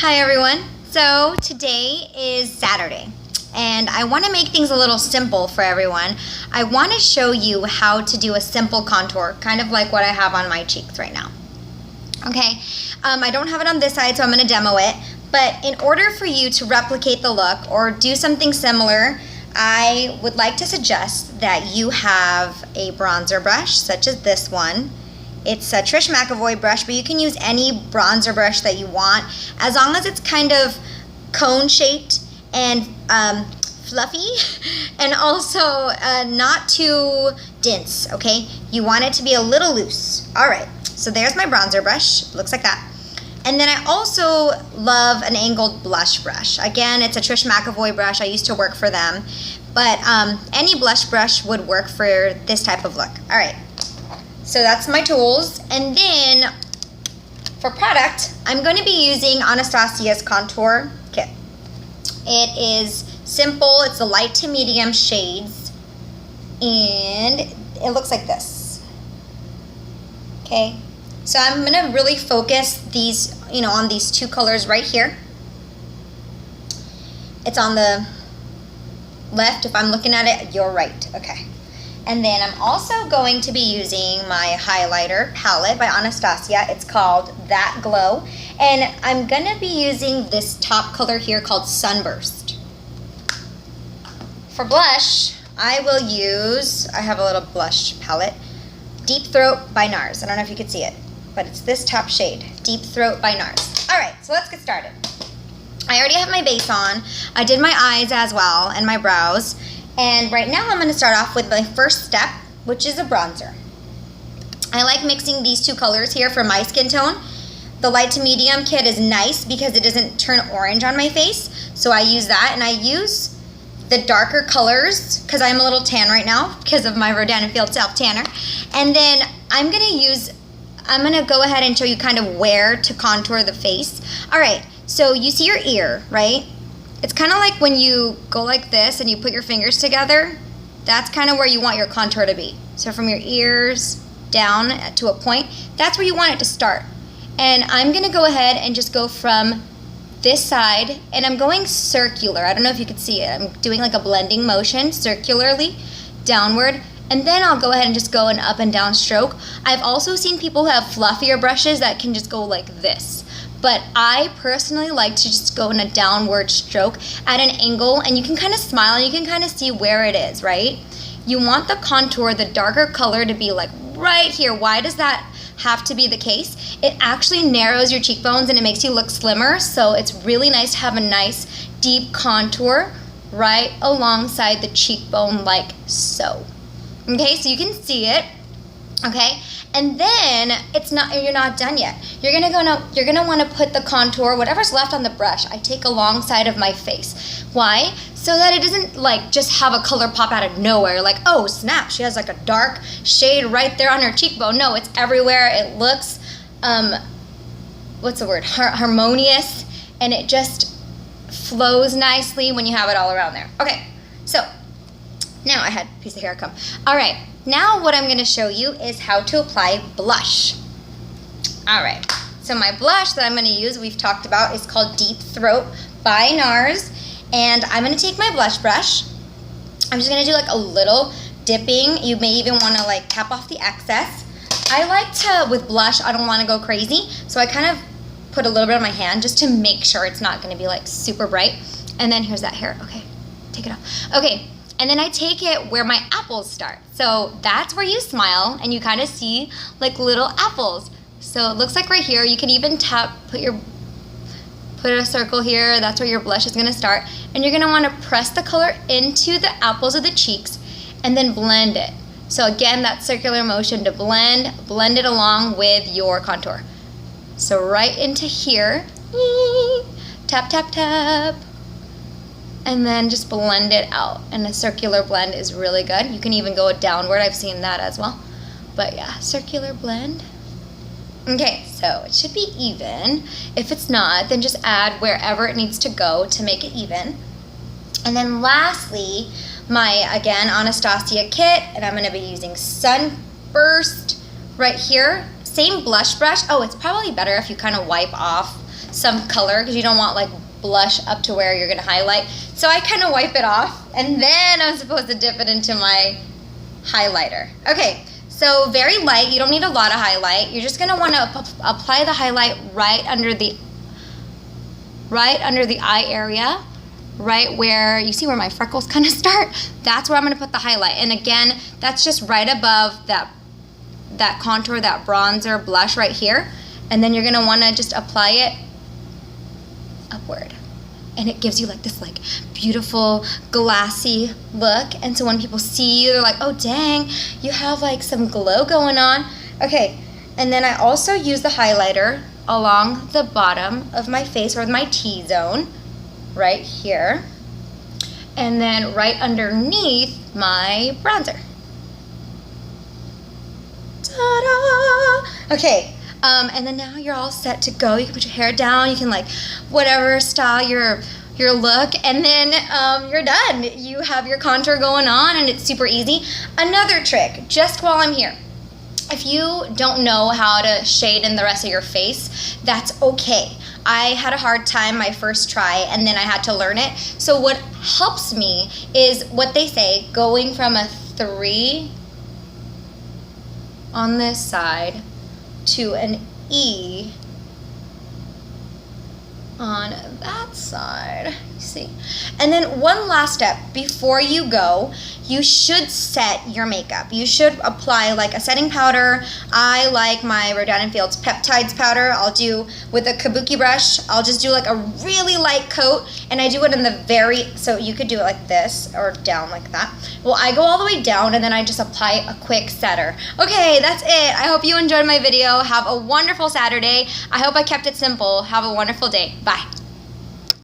Hi everyone. So today is Saturday and I want to make things a little simple for everyone. I want to show you how to do a simple contour, kind of like what I have on my cheeks right now. Okay, I don't have it on this side, so I'm going to demo it. But in order for you to replicate the look or do something similar, I would like to suggest that you have a bronzer brush such as this one. It's a Trish McEvoy brush, but you can use any bronzer brush that you want, as long as it's kind of cone-shaped and fluffy, and also not too dense, okay? You want it to be a little loose. All right, so there's my bronzer brush. Looks like that. And then I also love an angled blush brush. Again, it's a Trish McEvoy brush. I used to work for them. But any blush brush would work for this type of look. All right. So that's my tools. And then for product, I'm going to be using Anastasia's contour kit. It is simple. It's the light to medium shades. And it looks like this. Okay. So I'm going to really focus these, on these two colors right here. It's on the left. If I'm looking at it, you're right. Okay. And then I'm also going to be using my highlighter palette by Anastasia. It's called That Glow. And I'm going to be using this top color here called Sunburst. For blush, I will use, I have a little blush palette, Deep Throat by Nars. I don't know if you can see it, but it's this top shade, Deep Throat by Nars. All right, so let's get started. I already have my base on. I did my eyes as well and my brows. And right now I'm going to start off with my first step, which is a bronzer. I like mixing these two colors here for my skin tone. The light to medium kit is nice because it doesn't turn orange on my face. So I use that, and I use the darker colors because I'm a little tan right now because of my Rodan Field Self Tanner. And then I'm going to go ahead and show you kind of where to contour the face. All right, so you see your ear, right? It's kind of like when you go like this and you put your fingers together. That's kind of where you want your contour to be. So from your ears down to a point, that's where you want it to start. And I'm going to go ahead and just go from this side, and I'm going circular. I don't know if you can see it. I'm doing like a blending motion circularly downward. And then I'll go ahead and just go an up and down stroke. I've also seen people who have fluffier brushes that can just go like this. But I personally like to just go in a downward stroke at an angle, and you can kind of smile and you can kind of see where it is, right? You want the contour, the darker color, to be like right here. Why does that have to be the case? It actually narrows your cheekbones and it makes you look slimmer, so it's really nice to have a nice deep contour right alongside the cheekbone like so. Okay, so you can see it. Okay, and then you're not done yet. You're gonna want to put the contour, whatever's left on the brush, I take alongside of my face. Why? So that it doesn't like just have a color pop out of nowhere, like, oh snap, she has like a dark shade right there on her cheekbone. No, it's everywhere. It looks what's the word? Harmonious, and it just flows nicely when you have it all around there. Okay, so now I had a piece of hair come. All right. Now what I'm going to show you is how to apply blush. All right, so my blush that I'm going to use, we've talked about, is called Deep Throat by Nars. And I'm going to take my blush brush. I'm just going to do like a little dipping. You may even want to like tap off the excess. I like to, with blush, I don't want to go crazy. So I kind of put a little bit on my hand just to make sure it's not going to be like super bright. And then here's that hair. Okay, take it off. Okay. And then I take it where my apples start. So that's where you smile and you kind of see like little apples. So it looks like right here. You can even put a circle here. That's where your blush is going to start. And you're going to want to press the color into the apples of the cheeks and then blend it. So again, that circular motion to blend it along with your contour. So right into here, tap, tap, tap. And then just blend it out. And a circular blend is really good. You can even go downward. I've seen that as well. But yeah, circular blend. Okay, so it should be even. If it's not, then just add wherever it needs to go to make it even. And then lastly, my, again, Anastasia kit. And I'm going to be using Sunburst right here. Same blush brush. Oh, it's probably better if you kind of wipe off some color because you don't want like blush up to where you're gonna highlight. So I kind of wipe it off and then I'm supposed to dip it into my highlighter. Okay, so very light, you don't need a lot of highlight. You're just gonna wanna apply the highlight right under the eye area, right where, you see where my freckles kind of start? That's where I'm gonna put the highlight. And again, that's just right above that contour, that bronzer blush right here. And then you're gonna wanna just apply it upward. And it gives you like this like beautiful glassy look. And so when people see you, they're like, oh dang, you have like some glow going on. Okay, and then I also use the highlighter along the bottom of my face or my T-zone, right here. And then right underneath my bronzer. Ta-da! Okay. And then now you're all set to go. You can put your hair down. You can like whatever style your look, and then you're done. You have your contour going on, and it's super easy. Another trick, just while I'm here, if you don't know how to shade in the rest of your face, that's okay. I had a hard time my first try, and then I had to learn it. So what helps me is what they say, going from a 3 on this side to an E on that side, you see. And then one last step, before you go, you should set your makeup. You should apply like a setting powder. I like my Rodan & Field's Peptides powder. I'll do with a Kabuki brush, I'll just do like a really light coat, and I do it in the so you could do it like this or down like that. Well, I go all the way down and then I just apply a quick setter. Okay, that's it. I hope you enjoyed my video. Have a wonderful Saturday. I hope I kept it simple. Have a wonderful day. Bye.